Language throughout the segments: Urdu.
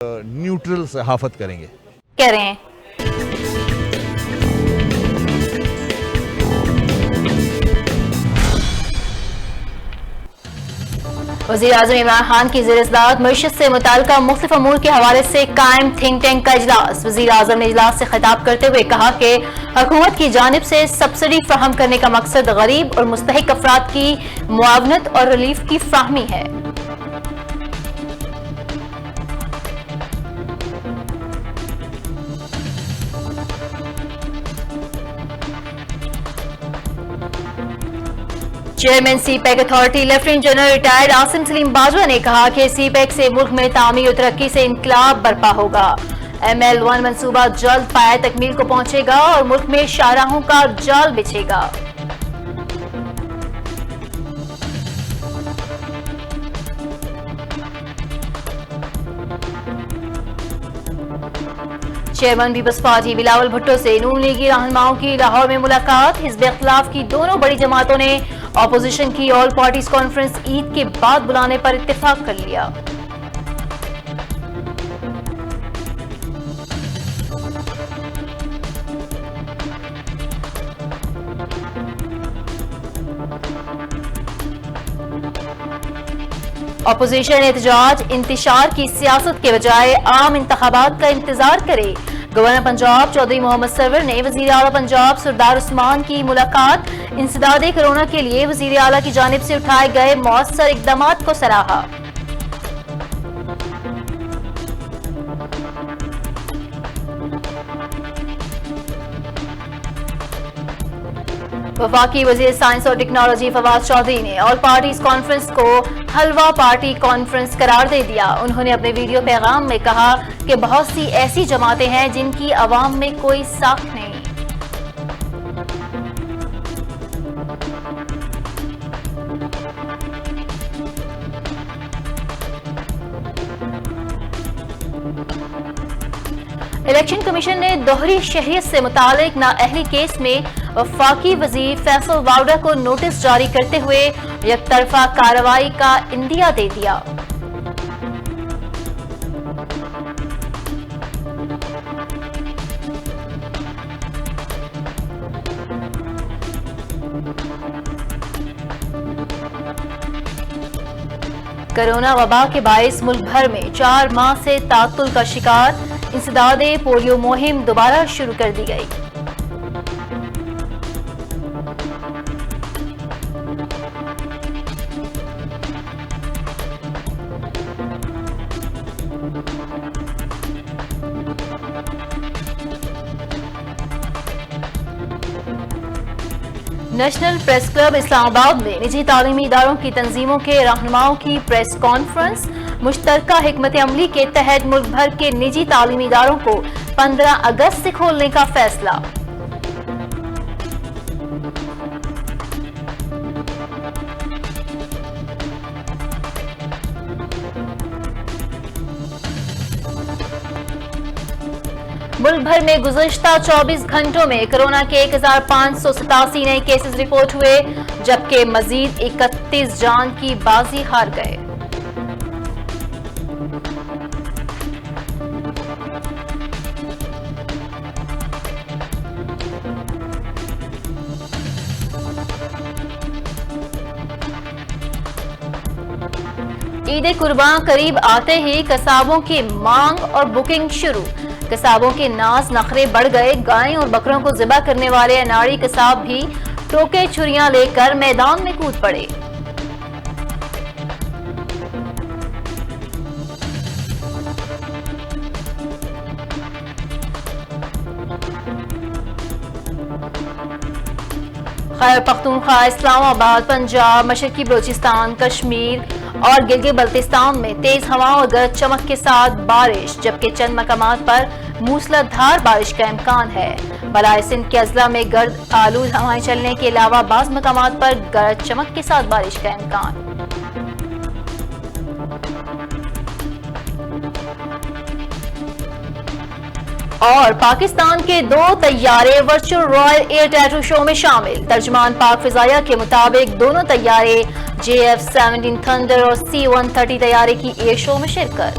نیوٹرل صحافت کریں گے کہہ رہے ہیں. وزیر اعظم عمران خان کی زیر صدارت معیشت سے متعلقہ مختلف امور کے حوالے سے قائم تھنک ٹینک کا اجلاس. وزیر اعظم نے اجلاس سے خطاب کرتے ہوئے کہا کہ حکومت کی جانب سے سبسڈی فراہم کرنے کا مقصد غریب اور مستحق افراد کی معاونت اور ریلیف کی فراہمی ہے. Chairman CPEC authority lieutenant general retired Asim Saleem Bajwa نے کہا کہ سی پیک سے ملک میں تعمیر و ترقی سے انقلاب برپا ہوگا. ML1 منصوبہ جلد پایہ تکمیل کو پہنچے گا اور ملک میں شاہراہوں کا جال بچھے گا. چیئرمین پیپلز پارٹی بلاول بھٹو سے نون لیگی رہنماؤں کی لاہور میں ملاقات. حزب اختلاف کی دونوں بڑی جماعتوں نے اپوزیشن کی آل پارٹیز کانفرنس عید کے بعد بلانے پر اتفاق کر لیا. اپوزیشن احتجاج انتشار کی سیاست کے بجائے عام انتخابات کا انتظار کرے. گورنر پنجاب چودھری محمد سرور نے وزیر اعلیٰ پنجاب سردار عثمان کی ملاقات. انسداد کرونا کے لیے وزیر اعلیٰ کی جانب سے اٹھائے گئے مؤثر اقدامات کو سراہا. وفاقی وزیر سائنس اور ٹیکنالوجی فواد چودھری نے آل پارٹیز کانفرنس کو حلوہ پارٹی کانفرنس قرار دے دیا. انہوں نے اپنے ویڈیو پیغام میں کہا کہ بہت سی ایسی جماعتیں ہیں جن کی عوام میں کوئی ساکھ نہیں. الیکشن کمیشن نے دوہری شہریت سے متعلق نااہلی کیس میں وفاقی وزیر فیصل واوڈا کو نوٹس جاری کرتے ہوئے یک طرفہ کارروائی کا عندیہ دے دیا. کرونا وبا کے باعث ملک بھر میں 4 ماہ سے تعطل کا شکار. انسداد پولیو مہم دوبارہ شروع کر دی گئی. نیشنل پریس کلب اسلام آباد میں نجی تعلیمی اداروں کی تنظیموں کے رہنماؤں کی پریس کانفرنس. مشترکہ حکمت عملی کے تحت ملک بھر کے نجی تعلیمی اداروں کو 15 اگست سے کھولنے کا فیصلہ. ملک بھر میں گزشتہ 24 گھنٹوں میں کرونا کے 1587 نئے کیسز رپورٹ ہوئے جبکہ مزید 31 جان کی بازی ہار گئے. عید قربان قریب آتے ہی قصابوں کی مانگ اور بکنگ شروع. قصابوں کے ناز نخرے بڑھ گئے. گائیں اور بکروں کو ذبح کرنے والے اناڑی قصاب بھی ٹوکے چھریاں لے کر میدان میں کود پڑے. خیبر پختونخوا، اسلام آباد، پنجاب، مشرقی بلوچستان، کشمیر اور گلگت بلتستان میں تیز ہواؤں اور گرج چمک کے ساتھ بارش جبکہ چند مقامات پر موسلا دھار بارش کا امکان ہے. بالائے سندھ کے اضلاع میں گرد آلود ہوائیں چلنے کے علاوہ بعض مقامات پر گرج چمک کے ساتھ بارش کا امکان. اور پاکستان کے 2 طیارے ورچوئل رائل ایئر ٹیٹو شو میں شامل. ترجمان پاک فضائیہ کے مطابق دونوں طیارے JF-17 تھنڈر اور C-130 طیارے کی ایئر شو میں شرکت.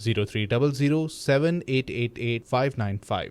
0300-7888595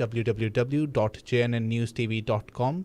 www.jnnnewstv.com।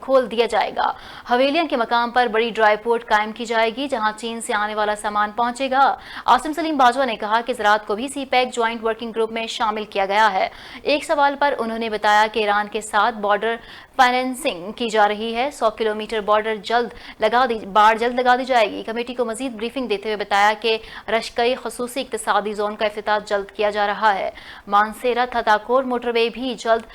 کھول دیا جائے گا۔ حویلیاں کے مقام پر بڑی ڈرائی پورٹ قائم کی جائے گی جہاں چین سے آنے والا سامان پہنچے گا۔ عاصم سلیم باجوہ نے کہا کہ زراعت کو بھی سی پیک جوائنٹ ورکنگ گروپ میں شامل کیا گیا ہے۔ ایک سوال پر انہوں نے بتایا کہ ایران کے ساتھ بارڈر فائننسنگ کی جا رہی ہے، 100 کلومیٹر بارڈر باڑ جلد لگا دی جائے گی۔ کمیٹی کو مزید بریفنگ دیتے ہوئے بتایا کہ رشکئی خصوصی اقتصادی زون کا افتتاح جلد کیا جا رہا ہے۔ مانسیرا تھاتاکور موٹر وے بھی جلد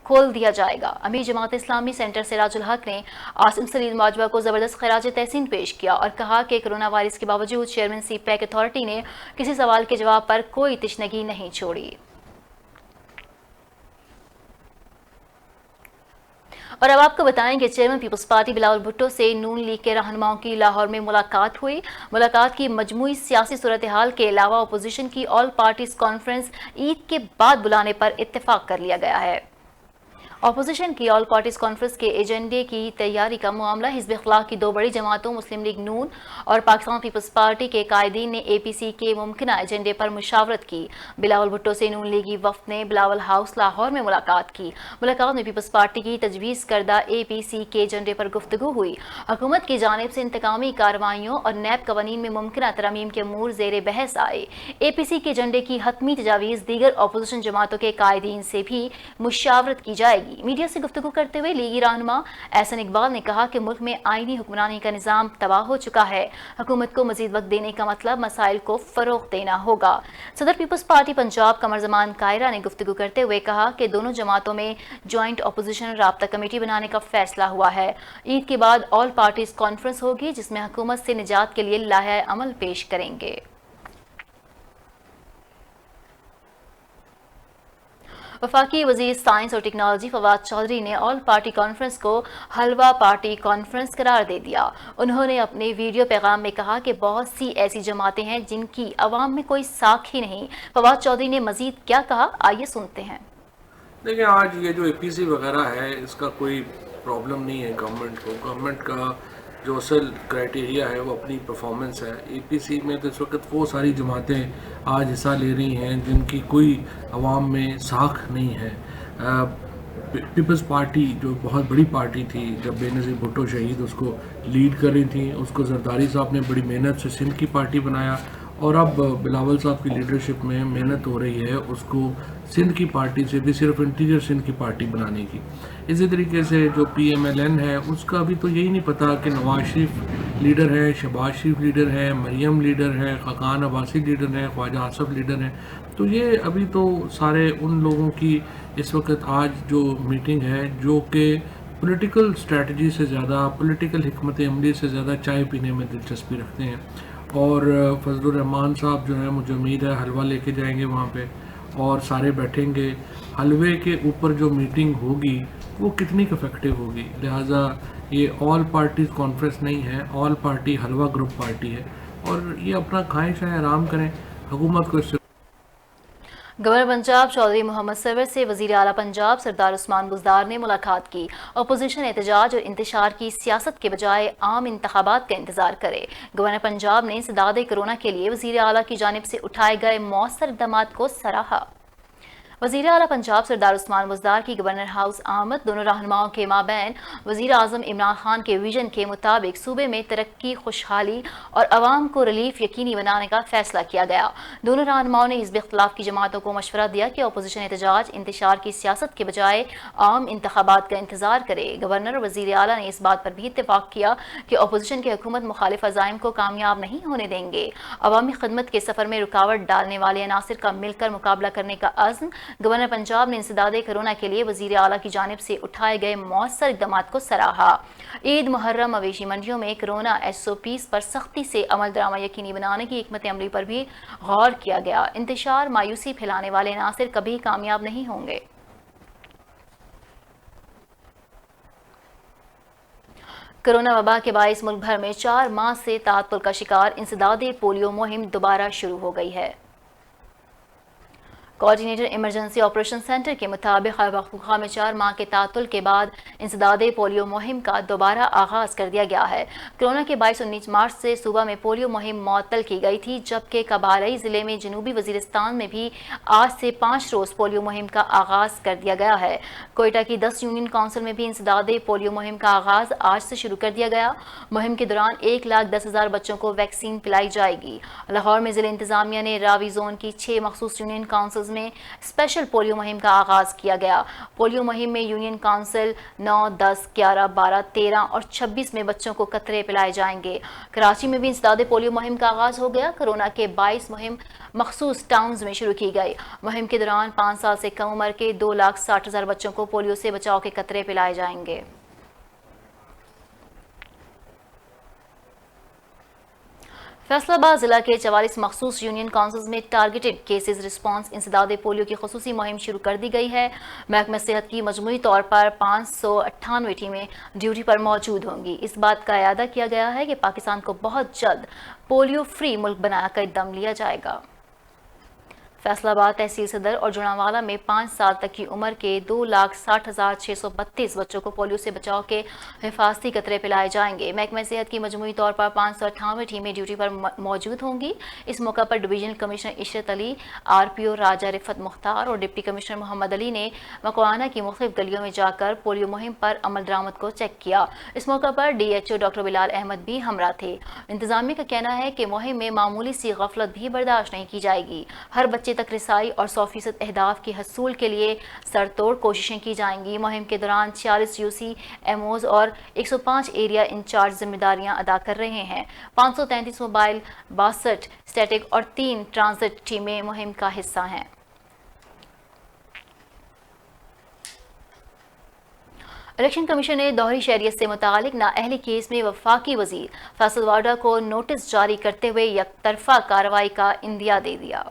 کھول دیا جائے گا۔ امیر جماعت اسلامی سینٹر سراج الحق نے عاصم سلیم باجوہ کو زبردست خراج تحسین پیش کیا اور کہا کہ کرونا وائرس کے باوجود چیئرمین سی پیک اتھارٹی نے کسی سوال کے جواب پر کوئی تشنگی نہیں چھوڑی۔ اور اب آپ کو بتائیں کہ چیئرمین پیپلز پارٹی بلاول بھٹو سے نون لیگ کے رہنماؤں کی لاہور میں ملاقات ہوئی۔ ملاقات کی مجموعی سیاسی صورتحال کے علاوہ اپوزیشن کی آل پارٹیز کانفرنس عید کے بعد بلانے پر اتفاق کر لیا گیا ہے۔ اپوزیشن کی آل پارٹیز کانفرنس کے ایجنڈے کی تیاری کا معاملہ حزب اخلاق کی دو بڑی جماعتوں مسلم لیگ نون اور پاکستان پیپلز پارٹی کے قائدین نے اے پی سی کے ممکنہ ایجنڈے پر مشاورت کی۔ بلاول بھٹو سے نون لیگی وفد نے بلاول ہاؤس لاہور میں ملاقات کی۔ ملاقات میں پیپلز پارٹی کی تجویز کردہ اے پی سی کے ایجنڈے پر گفتگو ہوئی۔ حکومت کی جانب سے انتقامی کارروائیوں اور نیب قوانین میں ممکنہ ترامیم کے امور زیر بحث آئے۔ اے پی سی کے ایجنڈے کی حتمی تجاویز دیگر اپوزیشن جماعتوں کے قائدین سے بھی مشاورت کی جائے گی۔ میڈیا سے گفتگو کرتے ہوئے لیگی رہنما احسن اقبال نے کہا کہ ملک میں آئینی حکمرانی کا نظام تباہ ہو چکا ہے۔ حکومت کو مزید وقت دینے کا مطلب مسائل کو فروغ دینا ہوگا۔ صدر پیپلز پارٹی پنجاب قمر زمان کائرہ نے گفتگو کرتے ہوئے کہا کہ دونوں جماعتوں میں جوائنٹ اپوزیشن رابطہ کمیٹی بنانے کا فیصلہ ہوا ہے۔ عید کے بعد آل پارٹیز کانفرنس ہوگی جس میں حکومت سے نجات کے لیے لائحہ عمل پیش کریں گے۔ وفاقی وزیر سائنس اور ٹیکنالوجی فواد چودھری نے آل پارٹی کانفرنس کو حلوہ پارٹی کانفرنس قرار دے دیا۔ انہوں نے اپنے ویڈیو پیغام میں کہا کہ بہت سی ایسی جماعتیں ہیں جن کی عوام میں کوئی ساکھ ہی نہیں۔ فواد چودھری نے مزید کیا کہا، آئیے سنتے ہیں۔ دیکھیں، آج یہ جو اے پی سی وغیرہ ہے اس کا کوئی پرابلم نہیں ہے گورنمنٹ کو۔ گورنمنٹ کا جو اصل کرائٹیریا ہے وہ اپنی پرفارمنس ہے۔ اے پی سی میں تو اس وقت وہ ساری جماعتیں آج حصہ لے رہی ہیں جن کی کوئی عوام میں ساکھ نہیں ہے۔ پیپلز پارٹی جو بہت بڑی پارٹی تھی، جب بے نظیر بھٹو شہید اس کو لیڈ کر رہی تھیں، اس کو زرداری صاحب نے بڑی محنت سے سندھ کی پارٹی بنایا، اور اب بلاول صاحب کی لیڈرشپ میں محنت ہو رہی ہے اس کو سندھ کی پارٹی سے بھی صرف انٹیریئر سندھ کی پارٹی بنانے کی۔ اسی طریقے سے جو پی ایم ایل این ہے اس کا ابھی تو یہی نہیں پتا کہ نواز شریف لیڈر ہے، شہباز شریف لیڈر ہے، مریم لیڈر ہے، خاقان عباسی لیڈر ہے، خواجہ آصف لیڈر ہے۔ تو یہ ابھی تو سارے ان لوگوں کی اس وقت آج جو میٹنگ ہے جو کہ پولیٹیکل اسٹریٹجی سے زیادہ، پولیٹیکل حکمت عملی سے زیادہ چائے پینے میں دلچسپی رکھتے ہیں۔ اور فضل الرحمان صاحب جو ہیں مجھے امید ہے حلوہ لے کے جائیں گے وہاں پہ اور سارے بیٹھیں گے۔ حلوے کے اوپر جو میٹنگ ہوگی وہ کتنی افیکٹو ہوگی، لہٰذا یہ آل پارٹیز کانفرنس نہیں ہے، آل پارٹی حلوہ گروپ پارٹی ہے، اور یہ اپنا کھائیں شائیں آرام کریں۔ حکومت کو اس سے گورنر پنجاب چودھری محمد سرور سے وزیر اعلیٰ پنجاب سردار عثمان بزدار نے ملاقات کی۔ اپوزیشن احتجاج اور انتشار کی سیاست کے بجائے عام انتخابات کا انتظار کرے۔ گورنر پنجاب نے انسداد کرونا کے لیے وزیر اعلیٰ کی جانب سے اٹھائے گئے مؤثر اقدامات کو سراہا۔ وزیر اعلیٰ پنجاب سردار عثمان بزدار کی گورنر ہاؤس آمد دونوں رہنماؤں کے مابین وزیر اعظم عمران خان کے ویژن کے مطابق صوبے میں ترقی، خوشحالی اور عوام کو ریلیف یقینی بنانے کا فیصلہ کیا گیا۔ دونوں رہنماؤں نے حزب اختلاف کی جماعتوں کو مشورہ دیا کہ اپوزیشن احتجاج انتشار کی سیاست کے بجائے عام انتخابات کا انتظار کرے۔ گورنر اور وزیر اعلیٰ نے اس بات پر بھی اتفاق کیا کہ اپوزیشن کے حکومت مخالف عزائم کو کامیاب نہیں ہونے دیں گے۔ عوامی خدمت کے سفر میں رکاوٹ ڈالنے والے عناصر کا مل کر مقابلہ کرنے کا عزم۔ گورنر پنجاب نے انسداد کرونا کے لیے وزیر اعلیٰ کی جانب سے اٹھائے گئے مؤثر اقدامات کو سراہا۔ عید محرم مویشی منڈیوں میں کرونا ایس او پیز پر سختی سے عمل درآمد یقینی بنانے کی حکمت عملی پر بھی غور کیا گیا۔ انتشار، مایوسی پھیلانے والے عناصر کبھی کامیاب نہیں ہوں گے۔ کرونا وبا کے باعث ملک بھر میں 4 ماہ سے تعطل کا شکار انسداد پولیو مہم دوبارہ شروع ہو گئی ہے۔ کوآرڈینیٹر ایمرجنسی آپریشن سینٹر کے مطابق خیبر پختونخوا میں 4 ماہ کے تعطل کے بعد انسداد پولیو مہم کا دوبارہ آغاز کر دیا گیا ہے۔ کورونا کے باعث 19 مارچ سے صوبہ میں پولیو مہم معطل کی گئی تھی، جبکہ کبالائی ضلع میں جنوبی وزیرستان میں بھی آج سے 5 روز پولیو مہم کا آغاز کر دیا گیا ہے۔ کوئٹہ کی 10 یونین کونسل میں بھی انسداد پولیو مہم کا آغاز آج سے شروع کر دیا گیا۔ مہم کے دوران 1,10,000 بچوں کو ویکسین پلائی جائے گی۔ لاہور میں ضلع انتظامیہ نے راوی زون کی 6 مخصوص یونین کونسلز میں اسپیشل پولیو مہم کا آغاز کیا گیا۔ پولیو مہم میں یونین کونسل 9, 10, 11, 12, 13 اور 26 میں بچوں کو قطرے پلائے جائیں گے۔ کراچی میں بھی انسداد پولیو مہم کا آغاز ہو گیا۔ کورونا کے باعث مہم مخصوص ٹاؤنز میں شروع کی گئی۔ مہم کے دوران 5 سال سے کم عمر کے 2,60,000 بچوں کو پولیو سے بچاؤ کے قطرے پلائے جائیں گے۔ فیصل آباد ضلع کے 44 مخصوص یونین کونسلز میں ٹارگیٹڈ کیسز رسپانس انسداد پولیو کی خصوصی مہم شروع کر دی گئی ہے۔ محکمہ صحت کی مجموعی طور پر 598 ٹیمیں ڈیوٹی پر موجود ہوں گی۔ اس بات کا اعادہ کیا گیا ہے کہ پاکستان کو بہت جلد پولیو فری ملک بنا کر دم لیا جائے گا۔ فیصل آباد تحصیل صدر اور جڑانوالہ میں 5 سال تک کی عمر کے 2,60,632 بچوں کو پولیو سے بچاؤ کے حفاظتی قطرے پلائے جائیں گے۔ محکمہ صحت کی مجموعی طور پر 598 ٹیمیں ڈیوٹی پر موجود ہوں گی۔ اس موقع پر ڈویژنل کمشنر عشرت علی، RPO راجہ رفت مختار اور ڈپٹی کمشنر محمد علی نے مکوانہ کی مختلف گلیوں میں جا کر پولیو مہم پر عمل درآمد کو چیک کیا۔ اس موقع پر DHO ڈاکٹر بلال احمد بھی ہمراہ تھے۔ انتظامیہ کا کہنا ہے کہ مہم میں معمولی سی غفلت بھی برداشت نہیں کی جائے گی۔ ہر بچے تک رسائی اور 100% اہداف کے حصول کے لیے سر توڑ کوششیں کی جائیں گی۔ مہم کے دوران 46 UC MOs اور 105 ایریا انچارج ذمہ داریاں ادا کر رہے ہیں۔ 533 موبائل، 62 اسٹیٹک اور 3 ٹرانزٹ ٹیمیں مہم کا حصہ ہیں۔ الیکشن کمیشن نے دوہری شہریت سے متعلق نااہلی کیس میں وفاقی وزیر فیصل واڈا کو نوٹس جاری کرتے ہوئے یک طرفہ کارروائی کا عندیہ دے دیا۔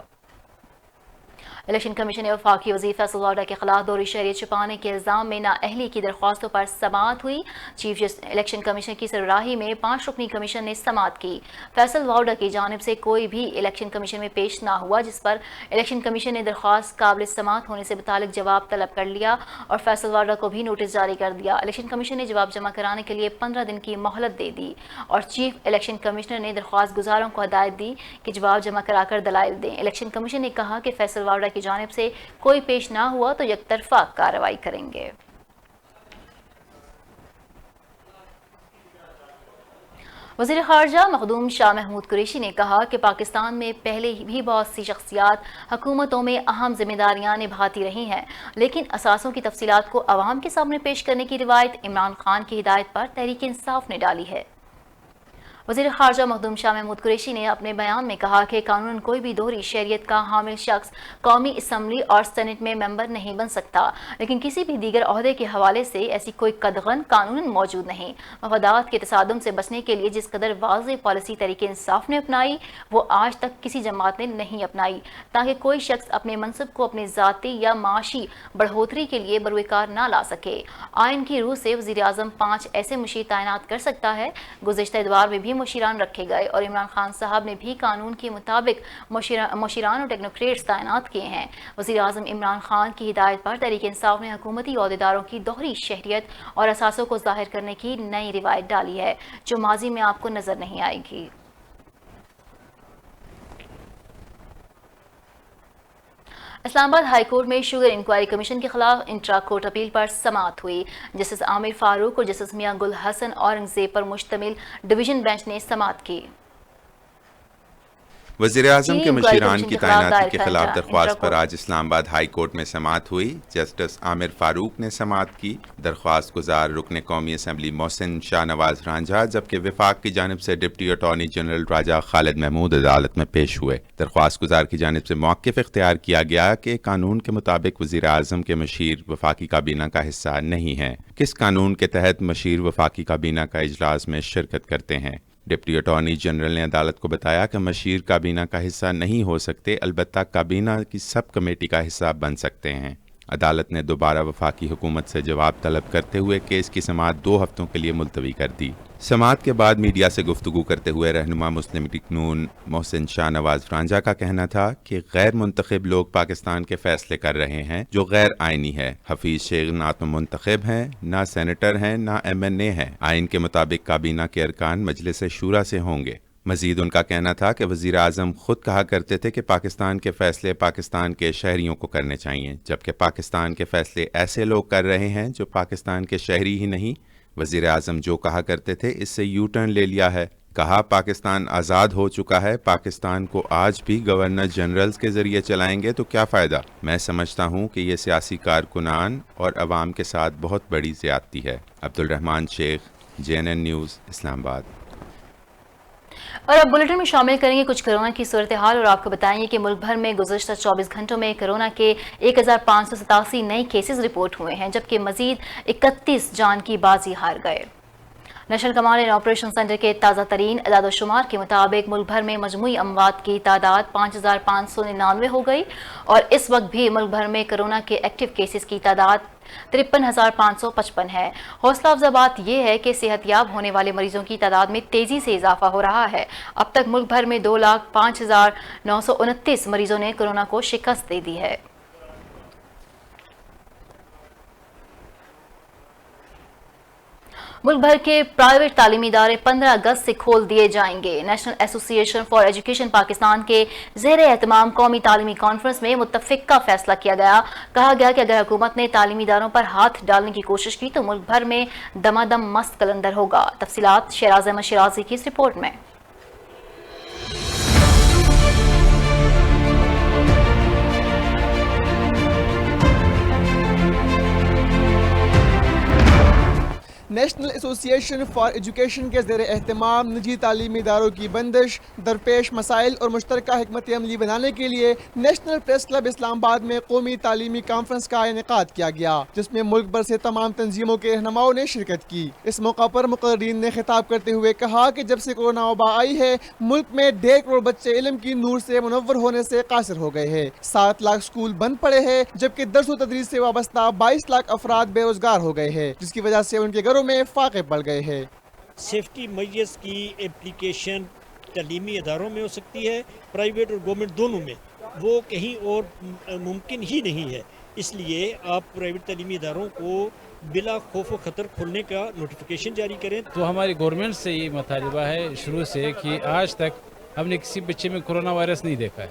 الیکشن کمیشن نے وفاقی وزیر فیصل واڈا کے خلاف دوہری شہریت چھپانے کے الزام میں نااہلی کی درخواستوں پر سماعت ہوئی۔ چیف الیکشن کمیشن کی سربراہی میں 5 رکنی کمیشن نے سماعت کی۔ فیصل واڈا کی جانب سے کوئی بھی الیکشن کمیشن میں پیش نہ ہوا، جس پر الیکشن کمیشن نے درخواست قابل سماعت ہونے سے متعلق جواب طلب کر لیا اور فیصل واڈا کو بھی نوٹس جاری کر دیا۔ الیکشن کمیشن نے جواب جمع کرانے کے لیے 15 دن کی مہلت دے دی اور چیف الیکشن کمشنر نے درخواست گزاروں کو ہدایت دی کہ جواب جمع کرا کر دلائل دیں۔ الیکشن کمیشن نے کہا کہ فیصل واڈا کی جانب سے کوئی پیش نہ ہوا تو یک طرفہ کارروائی کریں گے۔ وزیر خارجہ مخدوم شاہ محمود قریشی نے کہا کہ پاکستان میں پہلے بھی بہت سی شخصیات حکومتوں میں اہم ذمہ داریاں نبھاتی رہی ہیں، لیکن اثاثوں کی تفصیلات کو عوام کے سامنے پیش کرنے کی روایت عمران خان کی ہدایت پر تحریک انصاف نے ڈالی ہے۔ وزیر خارجہ مخدوم شاہ محمود قریشی نے اپنے بیان میں کہا کہ قانون کوئی بھی دوہری شہریت کا حامل شخص قومی اسمبلی اور سینٹ میں ممبر نہیں بن سکتا، لیکن کسی بھی دیگر عہدے کے حوالے سے ایسی کوئی قدغن قانون موجود نہیں۔ مفادات کے تصادم سے بچنے کے لیے جس قدر واضح پالیسی تحریک انصاف نے اپنائی، وہ آج تک کسی جماعت نے نہیں اپنائی، تاکہ کوئی شخص اپنے منصب کو اپنے ذاتی یا معاشی بڑھوتری کے لیے بروئے کار نہ لا سکے۔ آئین کی روح سے وزیر اعظم 5 ایسے مشیر تعینات کر سکتا ہے۔ گزشتہ ادوار میں بھی مشیران رکھے گئے اور عمران خان صاحب نے بھی قانون کے مطابق مشیران اور ٹیکنوکریٹس تعینات کیے ہیں۔ وزیر اعظم عمران خان کی ہدایت پر تحریک انصاف نے حکومتی عہدیداروں کی دوہری شہریت اور اثاثوں کو ظاہر کرنے کی نئی روایت ڈالی ہے، جو ماضی میں آپ کو نظر نہیں آئے گی۔ اسلام آباد ہائی کورٹ میں شوگر انکوائری کمیشن کے خلاف انٹرا کورٹ اپیل پر سماعت ہوئی۔ جسٹس عامر فاروق اور جسٹس میاں گل حسن اورنگزیب پر مشتمل ڈویژن بینچ نے سماعت کی۔ وزیر اعظم کے مشیران کی تعیناتی کے خلاف درخواست پر آج اسلام آباد ہائی کورٹ میں سماعت ہوئی۔ جسٹس عامر فاروق نے سماعت کی۔ درخواست گزار رکن قومی اسمبلی محسن شاہ نواز رانجھا، جبکہ وفاق کی جانب سے ڈپٹی اٹارنی جنرل راجہ خالد محمود عدالت میں پیش ہوئے۔ درخواست گزار کی جانب سے موقف اختیار کیا گیا کہ قانون کے مطابق وزیر اعظم کے مشیر وفاقی کابینہ کا حصہ نہیں ہیں۔ کس قانون کے تحت مشیر وفاقی کابینہ کا اجلاس میں شرکت کرتے ہیں؟ ڈپٹی اٹارنی جنرل نے عدالت کو بتایا کہ مشیر کابینہ کا حصہ نہیں ہو سکتے، البتہ کابینہ کی سب کمیٹی کا حصہ بن سکتے ہیں۔ عدالت نے دوبارہ وفاقی حکومت سے جواب طلب کرتے ہوئے کیس کی سماعت 2 ہفتوں کے لیے ملتوی کر دی۔ سماعت کے بعد میڈیا سے گفتگو کرتے ہوئے رہنما مسلم لیگ نون محسن شاہ نواز رانجھا کا کہنا تھا کہ غیر منتخب لوگ پاکستان کے فیصلے کر رہے ہیں جو غیر آئینی ہے۔ حفیظ شیخ نہ تو منتخب ہیں، نہ سینیٹر ہیں، نہ MNA ہیں۔ آئین کے مطابق کابینہ کے ارکان مجلس شورا سے ہوں گے۔ مزید ان کا کہنا تھا کہ وزیر اعظم خود کہا کرتے تھے کہ پاکستان کے فیصلے پاکستان کے شہریوں کو کرنے چاہیے، جبکہ پاکستان کے فیصلے ایسے لوگ کر رہے ہیں جو پاکستان کے شہری ہی نہیں۔ وزیر اعظم جو کہا کرتے تھے اس سے یو ٹرن لے لیا ہے۔ کہا پاکستان آزاد ہو چکا ہے، پاکستان کو آج بھی گورنر جنرلز کے ذریعے چلائیں گے تو کیا فائدہ؟ میں سمجھتا ہوں کہ یہ سیاسی کارکنان اور عوام کے ساتھ بہت بڑی زیادتی ہے۔ عبدالرحمان شیخ، JNN نیوز، اسلام آباد۔ اور اب بلیٹن میں شامل کریں گے کچھ کورونا کی صورتحال اور آپ کو بتائیں گے کہ ملک بھر میں گزشتہ 24 گھنٹوں میں کورونا کے 1587 نئے کیسز رپورٹ ہوئے ہیں، جبکہ مزید 31 جان کی بازی ہار گئے۔ National command and operation centre کے تازہ ترین اعداد و شمار کے مطابق ملک بھر میں مجموعی اموات کی تعداد 5599 ہو گئی اور اس وقت بھی ملک بھر میں کورونا کے ایکٹیو کیسز کی تعداد 53,555 ہے۔ حوصلہ افزا بات یہ ہے کہ صحت یاب ہونے والے مریضوں کی تعداد میں تیزی سے اضافہ ہو رہا ہے۔ اب تک ملک بھر میں 2,05,929 مریضوں نے کورونا کو شکست دے دی ہے۔ ملک بھر کے پرائیویٹ تعلیمی ادارے 15 اگست سے کھول دیے جائیں گے۔ نیشنل ایسوسی ایشن فار ایجوکیشن پاکستان کے زیر اہتمام قومی تعلیمی کانفرنس میں متفقہ فیصلہ کیا گیا۔ کہا گیا کہ اگر حکومت نے تعلیمی اداروں پر ہاتھ ڈالنے کی کوشش کی تو ملک بھر میں دمادم مست کلندر ہوگا۔ تفصیلات شیراز احمد شیرازی کی اس رپورٹ میں۔ نیشنل ایسوسی ایشن فار ایجوکیشن کے زیر اہتمام نجی تعلیمی اداروں کی بندش، درپیش مسائل اور مشترکہ حکمت عملی بنانے کے لیے نیشنل پریس کلب اسلام آباد میں قومی تعلیمی کانفرنس کا انعقاد کیا گیا، جس میں ملک بھر سے تمام تنظیموں کے رہنماؤں نے شرکت کی۔ اس موقع پر مقررین نے خطاب کرتے ہوئے کہا کہ جب سے کورونا وبا آئی ہے ملک میں 1.5 کروڑ بچے علم کی نور سے منور ہونے سے قاصر ہو گئے ہیں، 7 لاکھ سکول بند پڑے ہیں، جبکہ درس و تدریس سے وابستہ 22 لاکھ افراد بے روزگار ہو گئے ہیں، جس کی وجہ سے ان کے گھروں میں فاقے پڑ گئے ہیں۔ سیفٹی میجرز کی اپلیکیشن تعلیمی اداروں میں ہو سکتی ہے، پرائیویٹ اور گورنمنٹ دونوں میں، وہ کہیں اور ممکن ہی نہیں ہے۔ اس لیے آپ پرائیویٹ تعلیمی اداروں کو بلا خوف و خطر کھولنے کا نوٹیفیکیشن جاری کریں۔ تو ہماری گورنمنٹ سے یہ مطالبہ ہے شروع سے کہ آج تک ہم نے کسی بچے میں کرونا وائرس نہیں دیکھا ہے،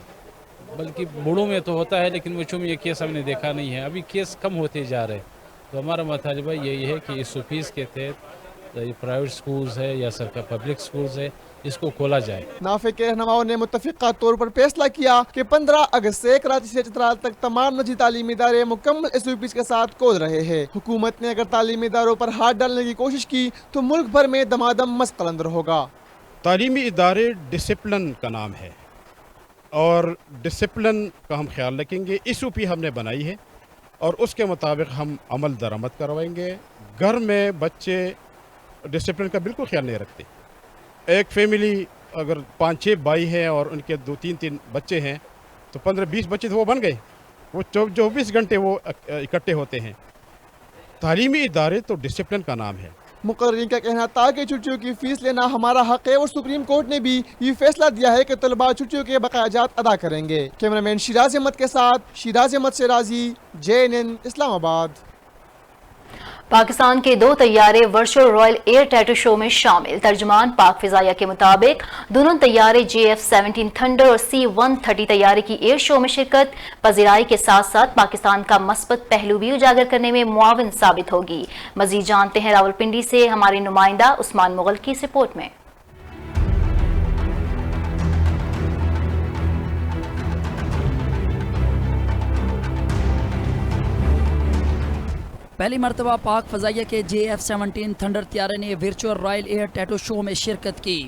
بلکہ بوڑھوں میں تو ہوتا ہے لیکن بچوں میں یہ کیس ہم نے دیکھا نہیں ہے، ابھی کیس کم ہوتے جا رہے ہیں۔ تو ہمارا مطالبہ یہی ہے کہ اس SOPs کے تحت یہ پرائیویٹ سکولز ہے یا سرکار پبلک سکولز ہے اس کو کھولا جائے۔ نافع کے رہنماؤں نے متفقہ طور پر فیصلہ کیا کہ 15 اگست سے کراچی سے چترال تک تمام نجی تعلیمی ادارے مکمل SOPs کے ساتھ کھول رہے ہیں۔ حکومت نے اگر تعلیمی اداروں پر ہاتھ ڈالنے کی کوشش کی تو ملک بھر میں دمادم مست قلندر ہوگا۔ تعلیمی ادارے ڈسپلن کا نام ہے اور ڈسپلن کا ہم خیال رکھیں گے۔ SOP ہم نے بنائی ہے اور اس کے مطابق ہم عمل درآمد کروائیں گے۔ گھر میں بچے ڈسپلن کا بالکل خیال نہیں رکھتے۔ ایک فیملی اگر 5-6 بھائی ہیں اور ان کے 2-3 بچے ہیں تو 15-20 بچے تو وہ بن گئے، وہ 24 گھنٹے وہ اکٹھے ہوتے ہیں۔ تعلیمی ادارے تو ڈسپلن کا نام ہے۔ مقررین کا کہنا تھا کہ چھٹیوں کی فیس لینا ہمارا حق ہے اور سپریم کورٹ نے بھی یہ فیصلہ دیا ہے کہ طلباء چھٹیوں کے بقایا جات ادا کریں گے۔ کیمرامین شیراز احمد کے ساتھ شیراز احمد شیرازی، JNN اسلام آباد۔ پاکستان کے 2 طیارے ورچوئل رائل ایئر ٹیٹو شو میں شامل۔ ترجمان پاک فضائیہ کے مطابق دونوں طیارے JF-17 تھنڈر اور C-130 طیارے کی ایئر شو میں شرکت پذیرائی کے ساتھ ساتھ پاکستان کا مثبت پہلو بھی اجاگر کرنے میں معاون ثابت ہوگی۔ مزید جانتے ہیں راولپنڈی سے ہمارے نمائندہ عثمان مغل کی اس رپورٹ میں۔ پہلی مرتبہ پاک فضائیہ کے JF-17 تھنڈر طیارے نے ورچوئل رائل ایئر ٹیٹو شو میں شرکت کی۔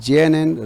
JNN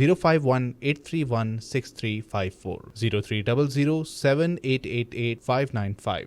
051-831-6354, 0300-7888595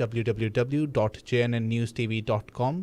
www.jnnnewstv.com।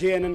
JNN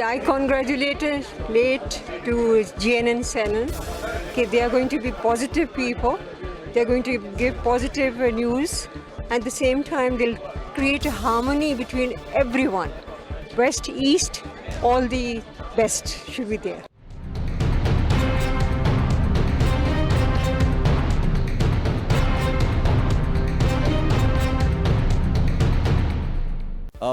I congratulate to JNN channel that they are going to be positive people, they are going to give positive news, at the same time they'll create a harmony between everyone. West, East, all the best should be there.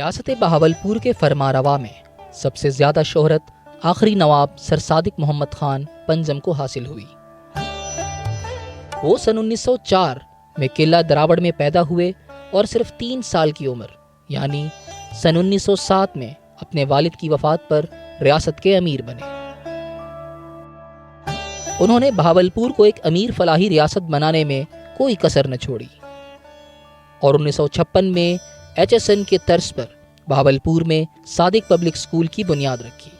ریاست بہاولپور کے فرمانروا میں سب سے زیادہ شہرت آخری نواب سر صادق محمد خان پنجم کو حاصل ہوئی۔ وہ سن 1904 میں قلعہ دراوڑ میں پیدا ہوئے اور صرف 3 سال کی عمر یعنی سن 1907 میں اپنے والد کی وفات پر ریاست کے امیر بنے۔ انہوں نے بہاولپور کو ایک امیر فلاحی ریاست بنانے میں کوئی کسر نہ چھوڑی اور 1956 میں HSN کے طرز پر بہاولپور میں صادق پبلک اسکول کی بنیاد رکھی۔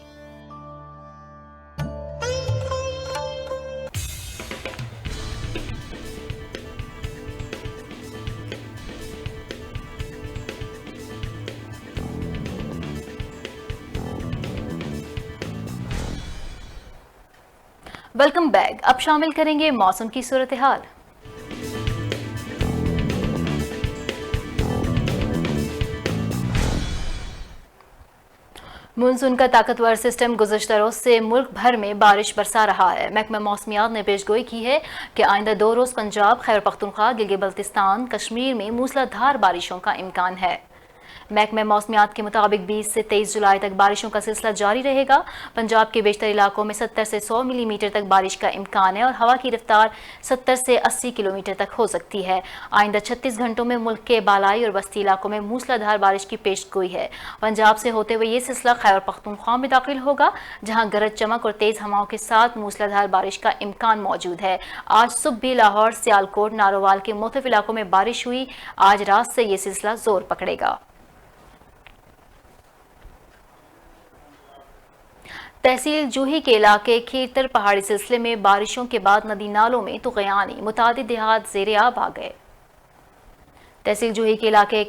Welcome back. اب شامل کریں گے موسم کی صورتحال۔ مونسون کا طاقتور سسٹم گزشتہ روز سے ملک بھر میں بارش برسا رہا ہے۔ محکمہ موسمیات نے پیش گوئی کی ہے کہ آئندہ 2 روز پنجاب، خیبر پختونخوا، گلگت بلتستان، کشمیر میں موسلا دھار بارشوں کا امکان ہے۔ محکمہ موسمیات کے مطابق 20 سے 23 جولائی تک بارشوں کا سلسلہ جاری رہے گا۔ پنجاب کے بیشتر علاقوں میں 70 سے 100 ملی میٹر تک بارش کا امکان ہے اور ہوا کی رفتار 70 سے 80 کلومیٹر تک ہو سکتی ہے۔ آئندہ 36 گھنٹوں میں ملک کے بالائی اور وسطی علاقوں میں موسلا دھار بارش کی پیش گوئی ہے۔ پنجاب سے ہوتے ہوئے یہ سلسلہ خیبر پختونخوا میں داخل ہوگا، جہاں گرج چمک اور تیز ہواؤں کے ساتھ موسلا دھار بارش کا امکان موجود ہے۔ آج صبح بھی لاہور، سیالکوٹ، نارووال کے مختلف علاقوں میں بارش ہوئی۔ آج رات سے یہ سلسلہ زور پکڑے گا۔ تحصیل جوہی کے علاقے کھیتر پہاڑی سلسلے میں بارشوں کے بعد ندی نالوں میں طغیانی، متعدد دیہات زیر آب آ گئے۔ تحصیل جوہی کے علاقے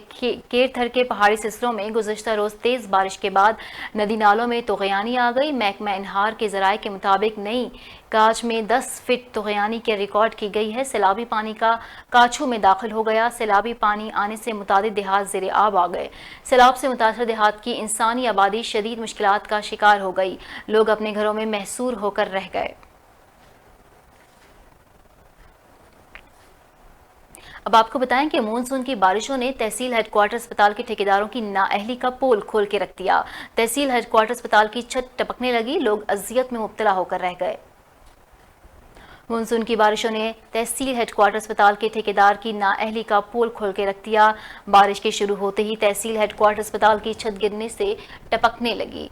کیرتھر کے پہاڑی سلسلوں میں گزشتہ روز تیز بارش کے بعد ندی نالوں میں طغیانی آ گئی۔ محکمہ انہار کے ذرائع کے مطابق نئی کاچ میں 10 فٹ طغیانی کے ریکارڈ کی گئی ہے۔ سیلابی پانی کا کاچھو میں داخل ہو گیا۔ سیلابی پانی آنے سے متعدد دیہات زیر آب آ گئے۔ سیلاب سے متاثرہ دیہات کی انسانی آبادی شدید مشکلات کا شکار ہو گئی۔ لوگ اپنے گھروں میں محصور ہو کر رہ گئے۔ اب آپ کو بتائیں کہ مونسون کی بارشوں نے تحصیل ہیڈ کوارٹر اسپتال کے ٹھیکیداروں کی نااہلی کا پول کھول کے رکھ دیا۔ تحصیل ہیڈ کوارٹر اسپتال کی چھت ٹپکنے لگی، لوگ اذیت میں مبتلا ہو کر رہ گئے۔ مونسون کی بارشوں نے تحصیل ہیڈ کوارٹر اسپتال کے ٹھیکیدار کی نااہلی کا پول کھول کے رکھ دیا۔ بارش کے شروع ہوتے ہی تحصیل ہیڈ کوارٹر اسپتال کی چھت گرنے سے ٹپکنے لگی۔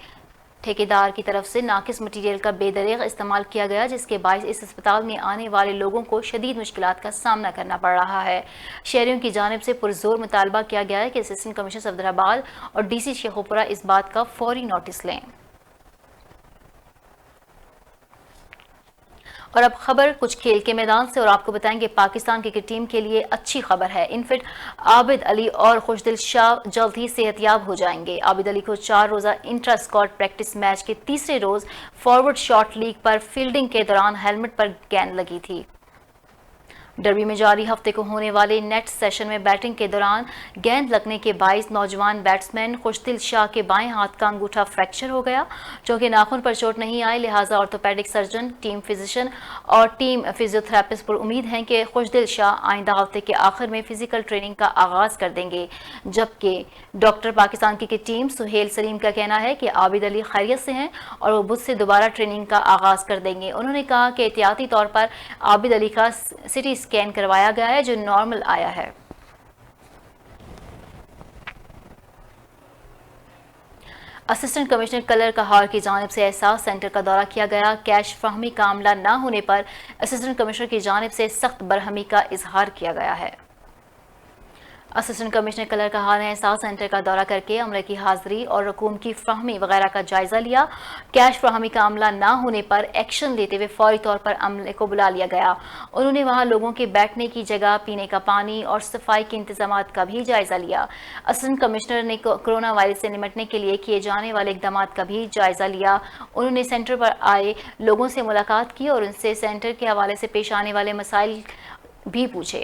ٹھیکیدار کی طرف سے ناقص مٹیریل کا بے دریغ استعمال کیا گیا، جس کے باعث اس اسپتال میں آنے والے لوگوں کو شدید مشکلات کا سامنا کرنا پڑ رہا ہے۔ شہریوں کی جانب سے پرزور مطالبہ کیا گیا ہے کہ اسسٹنٹ کمشنر صفدرآباد اور ڈی سی شیخوپورہ اس بات کا فوری نوٹس لیں۔ اور اب خبر کچھ کھیل کے میدان سے، اور آپ کو بتائیں گے پاکستان کرکٹ ٹیم کے لیے اچھی خبر ہے۔ انفٹ عابد علی اور خوشدل شاہ جلد ہی صحت یاب ہو جائیں گے۔ عابد علی کو 4 روزہ انٹرا اسکواڈ پریکٹس میچ کے تیسرے روز فارورڈ شاٹ لیگ پر فیلڈنگ کے دوران ہیلمٹ پر گیند لگی تھی۔ ڈربی میں جاری ہفتے کو ہونے والے نیٹ سیشن میں بیٹنگ کے دوران گیند لگنے کے باعث نوجوان بیٹسمین خوشدل شاہ کے بائیں ہاتھ کا انگوٹھا فریکچر ہو گیا۔ چونکہ ناخن پر چوٹ نہیں آئی، لہٰذا آرتھوپیڈک سرجن، ٹیم فزیشین اور ٹیم فزیوتھراپسٹ پر امید ہیں کہ خوشدل شاہ آئندہ ہفتے کے آخر میں فزیکل ٹریننگ کا آغاز کر دیں گے۔ جبکہ doctor Pakistan cricket team Sohail Saleem کا کہنا ہے کہ عابد علی خیریت سے ہیں اور وہ بدھ سے دوبارہ ٹریننگ کا آغاز کر دیں گے۔ انہوں نے کہا کہ احتیاطی طور پر عابد علی کا سٹی اسکین کروایا گیا ہے جو نارمل آیا ہے۔ اسسٹنٹ کمشنر کلر کہار کی جانب سے احساس سینٹر کا دورہ کیا گیا۔ کیش فراہمی کا عملہ نہ ہونے پر اسسٹنٹ کمشنر کی جانب سے سخت برہمی کا اظہار کیا گیا ہے۔ اسسٹنٹ کمشنر کلر کہار نے احساس سینٹر کا دورہ کر کے عملے کی حاضری اور رقوم کی فراہمی وغیرہ کا جائزہ لیا۔ کیش فراہمی کا عملہ نہ ہونے پر ایکشن لیتے ہوئے فوری طور پر عملے کو بلا لیا گیا۔ انہوں نے وہاں لوگوں کے بیٹھنے کی جگہ، پینے کا پانی اور صفائی کے انتظامات کا بھی جائزہ لیا۔ اسسٹنٹ کمشنر نے کورونا وائرس سے نمٹنے کے لیے کیے جانے والے اقدامات کا بھی جائزہ لیا۔ انہوں نے سینٹر پر آئے لوگوں سے ملاقات کی اور ان سے سینٹر کے حوالے سے پیش آنے والے مسائل بھی پوچھے۔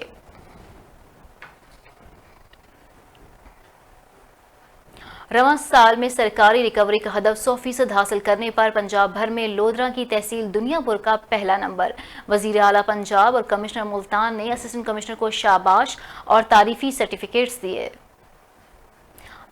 رواں سال میں سرکاری ریکوری کا ہدف 100% حاصل کرنے پر پنجاب بھر میں لودھرا کی تحصیل دنیا پور کا پہلا نمبر۔ وزیر اعلیٰ پنجاب اور کمشنر ملتان نے اسسٹنٹ کمشنر کو شاباش اور تعریفی سرٹیفکیٹس دیے۔